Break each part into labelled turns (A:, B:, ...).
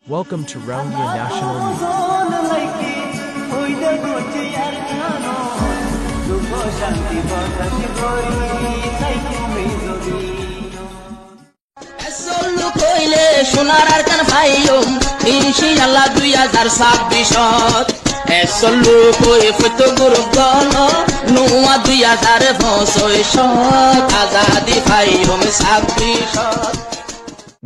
A: Welcome to Rohingya National News.
B: সোনার কান ভাইয়ম ইনশাআল্লাহ 2026 এসলু কই ফটো গ্রুপ গণ নোয়া 2025 Azadi ভাইয়ম 26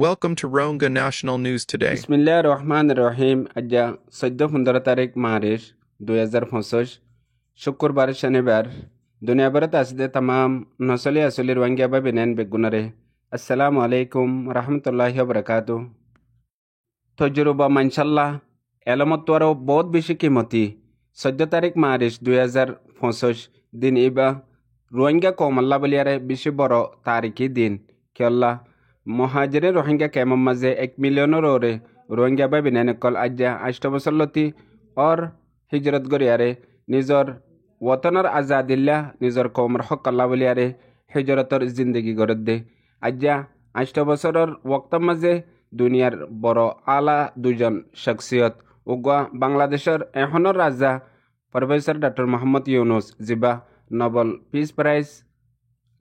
C: Welcome to Rohingya National News today.
D: Bismillahir Rahmanir Rahim. Ajja 14 তারিখ মার্চ 2025 শুক্রবার শনিবার দুনিয়াভরত আসলে तमाम নসলি আসলি রোহিঙ্গা বা বেনেন বেগুনারে আসসালামু আলাইকুম রাহমাতুল্লাহি ওয়া বারাকাতু তজরুবা মানশাল্লাহ এলামত তোর বহুত বেশি কিমতি 14 তারিখ মার্চ 2025 দিন ইবা রোহিঙ্গা কম আল্লাহ বলিয়ারে বেশি বড় তারিখী দিন কে আল্লাহ মহাজিরে রোহিঙ্গা কেমন মাঝে 1 মিলিয়নের ওরে রোহিঙ্গা বা বিনানে কল আজ্জা 8 বছর লতি और হিজরত গরিয়ারে নিজর ওয়াতনের আজাদিল্লাহ নিজর কওমের হক আল্লাহ বলিয়ারে হিজরতর জিন্দেগি গড়ে দে আজ্জা 8 বছরের ওয়াক্ত মাঝে দুনিয়ার বড় আলা দুজন শখসিয়ত উগা বাংলাদেশের এখনের রাজা প্রফেসর ডক্টর মোহাম্মদ ইউনুস জিবা নোবেল পিস প্রাইজ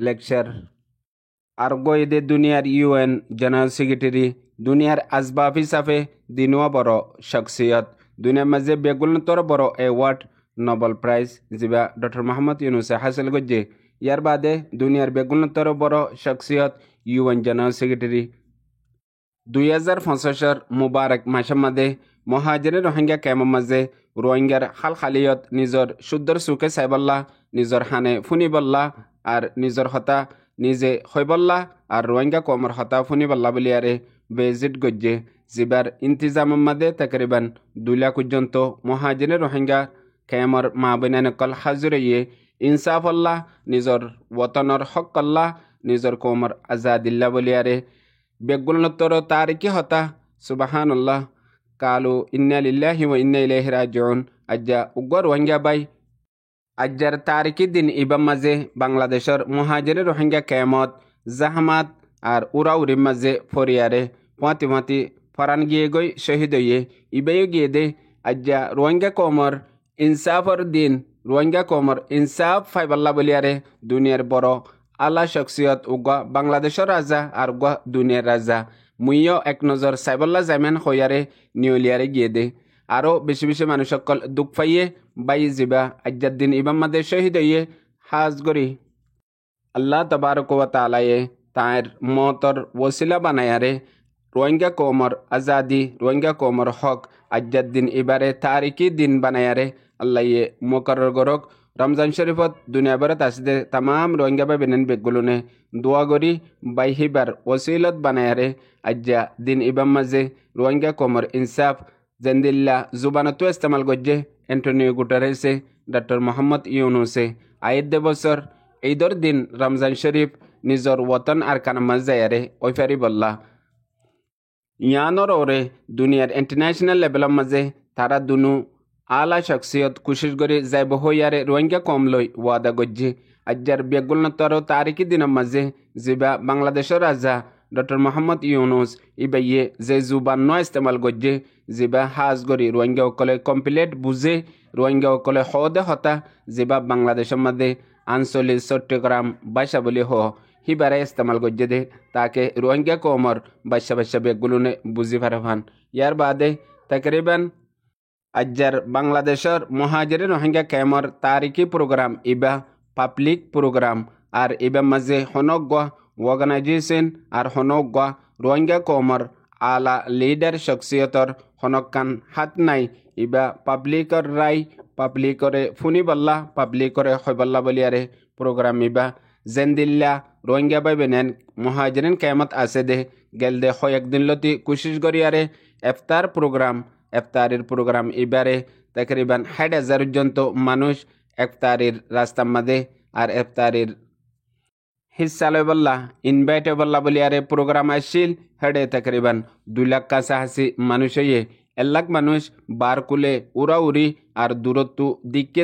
D: লেকচার আর গোয়েদে দুনিয়ার ইউএন জেনারেল সেক্রেটারি দুনিয়ার আসবাব হিসাবে দিনুয়া বড় শখসিয়ত দুনিয়ার মাঝে বেগুলতর বড় অ্যাওয়ার্ড নোবেল প্রাইজ জিবা ডক্টর মোহাম্মদ ইউনুসে হাসিল করছে ইয়ার বাদে দুনিয়ার বেগুলতর বড় শখসিয়ত ইউএন জেনারেল সেক্রেটারি 2025 মুবারক মাসের মাঝে মহাজিরে রোহিঙ্গা কেমন মাঝে রোহিঙ্গার হাল খালিয়ত নিজর শুদ্ধর সুখে চাইবল্লা নিজর হানে ফুনিবল্লা আর নিজর হতা নিজে হইবল্লা আর রোহিঙ্গা কমর হতা ফুনিবল্লা বলিয়ারে বেজিট গজ্জে জিবার ইন্তিজাম মাদে তকরিবান 2 লাখ পর্যন্ত মহাজিরে রোহিঙ্গা কেমর মা বনানকল হাজুরিয়ে ইনসাফ আল্লাহ নিজর ওয়াতনর হক আল্লাহ নিজর কমর আজাদিল্লা বলিয়ারে বেগুলতর তারিকি হতা সুবহানাল্লাহ কালু ইন্না লিল্লাহি ওয়া ইন্না ইলাইহি রাজিউন আজ্জা উগর রোহিঙ্গা বাই আজ্জার তারিকি দিন ইবাম মাঝে বাংলাদেশের মহাজিরে রোহিঙ্গা কেমত জাহামাত আর উড়াউরি মাঝে ফরিয়ারে পাতি ফরান গিয়ে গই শহীদ হইয়ে ইবেও গিয়ে দে আজ্জা রোহিঙ্গা কমর ইনসাফর দিন রোহিঙ্গা কমর ইনসাফ ফাইবাল্লা বলিয়ারে দুনিয়ার বড় আলা শখসিয়ত উগা বাংলাদেশের রাজা আর উগা দুনিয়ার রাজা মুইও এক নজর সাইবল্লা জামেন হইয়ারে নিউলিয়ারে গিয়ে দে আরও বেশি বেশি মানুষ সকল দুঃখ পাইয়ে বাই জিবা আজ্জার দিন ইবাম মাদে শহীদ হইয়ে হাজ গরি আল্লাহ তবারক ওয়া তাআলায়ে তার মতর ওসিলা বানায়ারে রোহিঙ্গা কওমর আজাদি রোহিঙ্গা কওমর হক আজ্জার দিন এবারে তারিকি দিন বানায়ারে আল্লাহ ইয়ে মুকরর গরক রমজান শরীফত দুনিয়াভরত আসতে तमाम রোহিঙ্গা বা বেনেন বেগুলুনে দোয়া গরি বাইহিবার ওসিলত বানায়ারে আজ্জা দিন ইবাম মাঝে রোহিঙ্গা কওমর ইনসাফ জেন্দিল্লা জুবানতো ইস্তেমাল গজ্জে অ্যান্টোনিও গুটারেসে ডক্টর মোহাম্মদ ইউনুসে আয়েদ বছর ঈদর দিন রমজান শরীফ নিজর ওয়াতন আর কানামাজ যায়ারে ওইফারি বল্লা ইয়ানর ওরে দুনিয়ার ইন্টারন্যাশনাল লেভেলের মাঝে তারা দুনু আলা শখসিয়ত কুশিশ করে যাইব হইয়ারে রোহিঙ্গা কম লই ওয়াদা গজ্জে আজ্জার বেগুলতর তারিকি দিনের মাঝে জিবা বাংলাদেশের রাজা ডক্টর মোহাম্মদ ইউনুস ইবাইয়ে যে জুবান ন ইস্তেমাল গজ্জে জিবা হাজ গরি রোহিঙ্গা অকলে কমপ্লিট বুঝে রোহিঙ্গা অকলে হদে হতা জিবা বাংলাদেশের মধ্যে আঞ্চলিক চট্টগ্রাম ভাষা বলি হিবারে ইস্তেমাল গজ্জে দে তাকে রোহিঙ্গা কমর ভাষা বেগুলুনে বুঝি ফারফান ইয়ার বাদে তকরিবান আজ্জার বাংলাদেশের মহাজিরে রোহিঙ্গা কেমর তারিকি প্রোগ্রাম ইবা পাবলিক প্রোগ্রাম আর ইবা মাঝে হনগ্য অর্গানাইজেশন আর হনগ্য রোহিঙ্গা কমর আলা লিডার শখসিয়তর হনকান হাত নাই ইবা পাবলিকর রায় পাবলিকরে ফুনিবল্লা পাবলিকরে হইবল্লা বলিয়ারে প্রোগ্রাম ইবা জেন্দিল্লা রোহিঙ্গা বাই বেনেন মহাজিরিন কেমত আছে দে গেল দে একদিন লতি কুশিশ গরিয়ারে ইফতার প্রোগ্রাম ইফতারের প্রোগ্রাম এবারে তকরিবান 60,000 পর্যন্ত মানুষ ইফতারের রাস্তা মাঝে আর ইফতারের হিস্সা লইবল্লা ইনভাইট হইবল্লা বলিয়ারে প্রোগ্রাম আসছিল হেডে তকরিবান 2 লাখ কাছাকাছি মানুষ হইয়ে 1 লাখ মানুষ বারকুলে উড়াউড়ি আর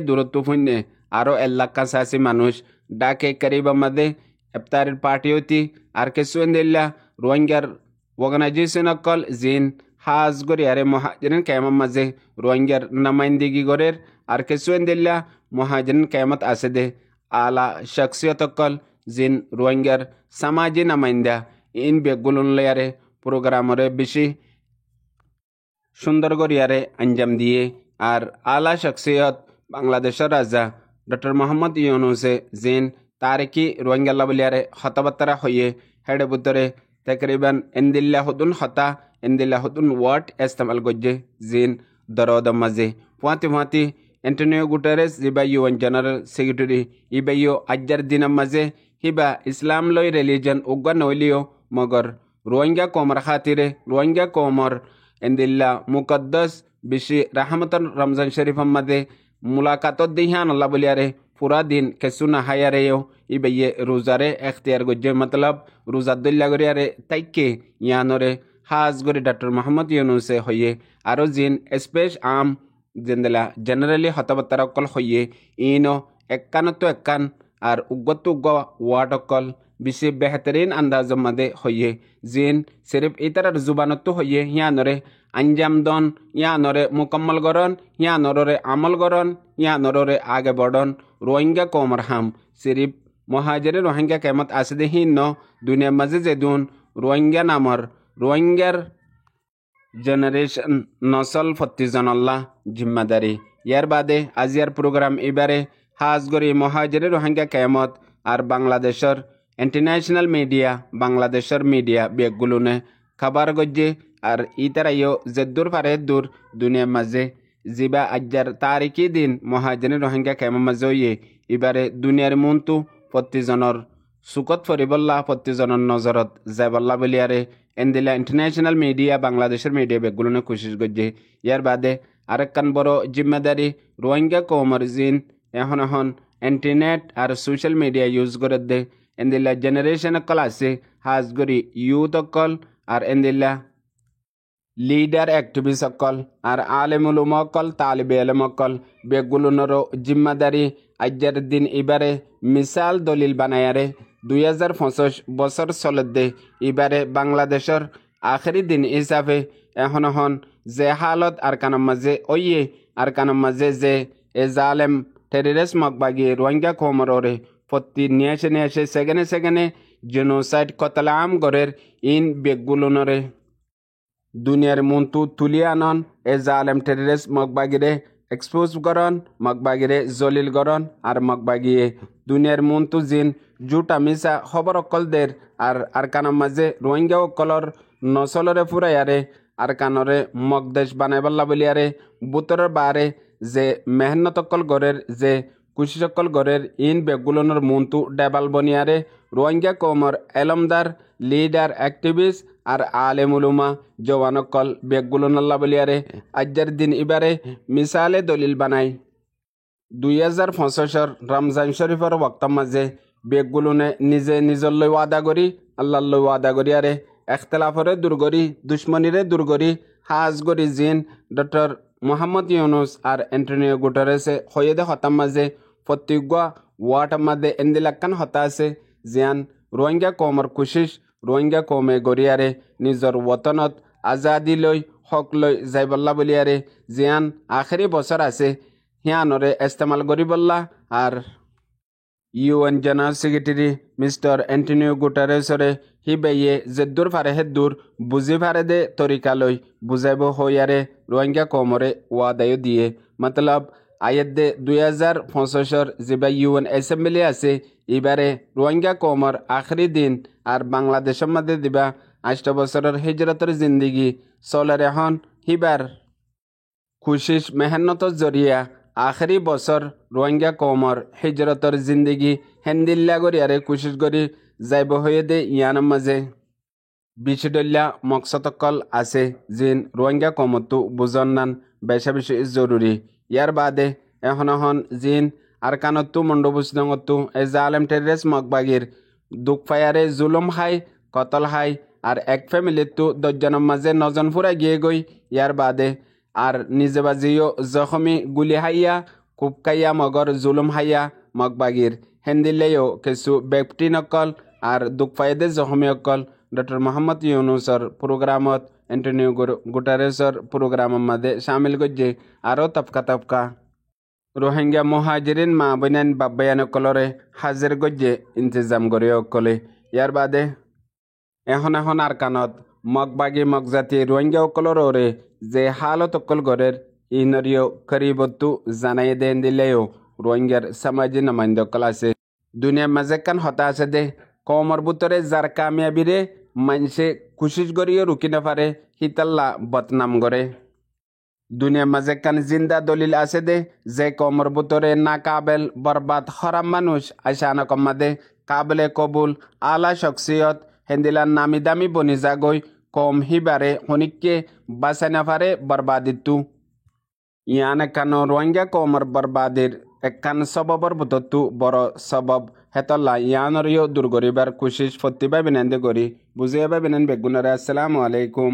D: দূরত্ব ফুন্নে আরও 1 লাখ কাছাকাছি মানুষ ডাকে করিবা মাঝে ইফতারের পার্টি হতি আর কিছু দিল্লা রোহিঙ্গার অর্গানাইজেশন অকল জিন হাজ গরিয়ারে মহাজিরিন কেমন মাঝে রোহিঙ্গার নামাইন্দিগি গরের আর কেসুয়েন দিল্লা মহাজিরিন কেমত আছে দে আলা শখসিয়ত কল জিন রোহিঙ্গার সামাজি নামাইন্দা ইন বেগুলুন লেয়ারে প্রোগ্রামরে বেশি সুন্দর গরিয়ারে আঞ্জাম দিয়ে আর আলা শখসিয়ত বাংলাদেশের রাজা ডক্টর মোহাম্মদ ইউনুসে জিন তারিকি রোহিঙ্গা বলিয়ারে হতাবাত্তারা হইয়ে হেডে বুতরে তকরিবান এন্দিল্লা হতুন ওয়ার্ড ইস্তেমাল গজ্জে জিন দরদম মাঝে পুয়াতি এন্টোনিও গুটারেস জিবা ইউএন জেনারেল সেক্রেটারি ইবাইও আজ্জার দিনাম মাঝে হিবা ইসলাম লই রিলিজন উগ্গা নইলিও মগর রোহিঙ্গা কোমর খাতিরে রোহিঙ্গা কোমর এন্দিল্লা মুকদ্দস বিশি রাহমতন রমজান শরীফ মাঝে মুলাকাতত দিহান আল্লাহ বলিয়ারে পুরা দিন কেসুনা হায়ারেও ইবাইয়ে রোজারে এখতিয়ার গজ্জে মতলব রোজাদুল্লা গরিয়ারে তাইকে ইয়ানরে হাজ গরি ডক্টর মোহাম্মদ ইউনুসে হইয়ে আরো জিন স্পেশ আম জিন্দলা জেনারেলি হতাবাত্তার অকল হইয়ে ইনো এক্কান আর উগ্গ ওয়ার্ড অকল বেশি বেহতরিন আন্দাজ মাদে হইয়ে জিন সিরিফ ইতার জুবানতো হইয়ে ইয়ানরে আঞ্জাম দন ইয়ানরে মুকম্মল গরন ইয়ানরে আমল গরন ইয়ানরে আগে বড়ন রোহিঙ্গা কোমর হাম সিরিফ মহাজরে রোহিঙ্গা কেমত আসদে হিন্ন দুনিয়া মাঝে যেদুন রোহিঙ্গা নামর রোহিঙ্গার জেনারেশন নসল ফত্তিজনল্লাহ জিম্মাদারি ইয়ার বাদে আজিয়ার প্রোগ্রাম এবারে হাজ গরি মহাজরে রোহিঙ্গা কেমত আর বাংলাদেশের ইন্টারন্যাশনাল মিডিয়া বাংলাদেশের মিডিয়া বেগগুলোনে খাবার গজ্জে আর ইতারাইও জেদ্দুর পারে দূর দুনিয়া মাঝে জিবা আজ্জার তারিকি দিন মহাজরে রোহিঙ্গা কেমন মাঝে ইয়ে এবারে দুনিয়ার মন্তু প্রতিজনের সুকত ফরিবল্লা প্রতিজনের নজরত যাবল্লা বলিয়ারে এন্দিলা ইন্টারন্যাশনাল মিডিয়া বাংলাদেশের মিডিয়া বেগগুলোনে কোশিশ গজ্জে ইয়ার বাদে আরেকখান বড় জিম্মেদারি রোহিঙ্গা কৌমর জিন এখন ইন্টারনেট আর সোশ্যাল মিডিয়া ইউজ করে দে এন্দিলা জেনারেশন অকল আছে হাজ গরি ইউথ অকল আর এন্দিলা লিডার অ্যাক্টিভিস্ট অকল আর আলেমুল উমা অকল তালিবে আলেম অকল বেগুলোনেরও জিম্মাদারি আজ্জার দিন এবারে মিসাল দলিল বানায়ারে 2025 বছর চলত দে এবারে বাংলাদেশের আখেরি দিন হিসাবে এখন যে হালত আর কানাম মাঝে ওইয়ে আর কানাম মাঝে যে এ জালেম টেরিরিস্ট মকবাগি রোহিঙ্গা কোমরে প্রতি নিয়েছে সেকেন্ডে জেনোসাইড কতলাম গরের ইন বেগুলোনরে দুনিয়ার মন্তু তুলি আনন এ জালেম টেরিরিস্ট মকবাগিরে এক্সপোজ গরন মকবাগিরে জলিল গরন আর মকবাগিয়ে দুনিয়ার মন্তু জিন জুটা মিসা খবর অকলদের আর কানার মাঝে রোহিঙ্গা অকলর নসলরে ফুরাইয়ারে আর কানরে মকদেশ বানাইবাল্লা বলিয়ারে বুতরের বারে যে মেহনত অকল গরের যে কুশি অকল গরের ইন বেগুলনের মন্তু ডেবাল বনিয়ারে রোহিঙ্গা কমর এলমদার লিডার অ্যাক্টিভিস্ট আর আলেমুলুমা জওয়ানকল বেগুলনাল্লা বলিয়ারে আজ্জার দিন এবারে মিসালে দলিল বানাই 2025 রমজান শরীফের ওয়াক্তার মাঝে বেগুলনে নিজে নিজল্লৈ ওয়াদা করি আল্লাহলৈ ওয়াদা করিয়ারে এখতলাফরে দূর করি দুশ্মনীরে দূর করি হাজ করি জিন ডক্টর মোহাম্মদ ইউনুস আর এন্টোনিও গুটারেসে হয়েদে হতাম মাঝে প্রত্যেক ওয়াটার মাঝে এন্দিলাক্কান হতা আছে জিয়ান রোহিঙ্গা কমর কোশিশ রোহিঙ্গা কমে গরিয়ারে নিজর ওতনত আজাদি লৈ হক লৈ যাইবল্লা বলিয়ারে জিয়ান আখেরি বছর আছে হিয়ানরে ইস্তেমাল করিবল্লা আর UN general secretary mister Antonio গুটারেসরে হিবাইয়ে যেদূর ফারে হেদূর বুঝি ফারে দে তরিকালৈ বুঝাইব হইয়ারে রোহিঙ্গা কমরে ওয়াদায়ও দিয়ে মতলব আয়াত দে 2025 যেবা ইউএন অ্যাসেম্বলি আছে এবারে রোহিঙ্গা কমর আখরি দিন আর বাংলাদেশের মধ্যে দিবা 8 বছরের হিজরতের জিন্দিগি চলার এখন হিবার কোশিশ মেহনতর জরিয়া আখরি বছর রোহিঙ্গা কমর হিজরতের জিন্দিগি হেন্দিল্লা গরিয়ারে কোশিশ করি যাইব হয়ে দে ইয়ানোর মাঝে বিশিডল্লা মকসদকল আছে জিন রোহিঙ্গা কমতো বুঝন নান বেশি জরুরি ইয়ার বাদে এখন জিন আর কানতো মন্ডবুসদঙ্গতো এ জালেম টেরিরিস্ট মকবাগির দুঃখ ফায়ারে জুলুম হাই কতল হাই আর এক ফ্যামিলিতো 10 জনের মাঝে 9 জন ফুরা গিয়ে গই ইয়ার বাদে আর নিজে বাজিও জখমি গুলি হাইয়া কুপকাইয়া মগর জুলুম হাইয়া মকবাগির হেন্দিলেও কিছু ব্যক্তি নকল আর দুঃখ ফায়দে জখমি অকল ডক্টর মোহাম্মদ ইউনুসর প্রোগ্রামত অ্যান্টনিও গুটারেসর প্রোগ্রামে শামিল গজ্জে আরও তফকা রোহিঙ্গা মহাজিরিন মা বইনান বাব্বায়ান কলরে হাজির গজ্জে ইন্তজাম করে অকলে ইয়ার বাদে এখন আর কানত মগবাগি মগজাতি রোহিঙ্গা অকলরে যে হালত অকল গরের ইনরিও করিবত্তু জানাই দেন দিলেও রোহিঙ্গার সমাজি নমাইন্দ অকল আছে দুনিয়ার মাঝে কান হতা আছে দে কমর বুতরে যার কামিয়াবিরে মানুষে কুশিস করিও রুকি না পারে হিতাল্লা বদনাম করে দুনিয়ার মাঝে কান জিন্দা দলিল আছে দে যে কমর বুতরে না কাবেল বরবাদ হরাম মানুষ আইসানা কম্মাদে কাবেলে কবুল আলা শখসিয়ত হেন্দিলার নামি দামি বনি যাগই কম হিবারে হনিককে বাঁচাই না পারে বরবাদিতু ইয়ান একান রোহিঙ্গা কমর বরবাদের একান সববর বুতত্তু বড় সবব হেতল্লা ইয়ানরিও দূর করিবার কুশিস ফত্তিবা বিনান্দে করি বুঝিয়াবা বিনান বেগুনারে আসসালামু আলাইকুম।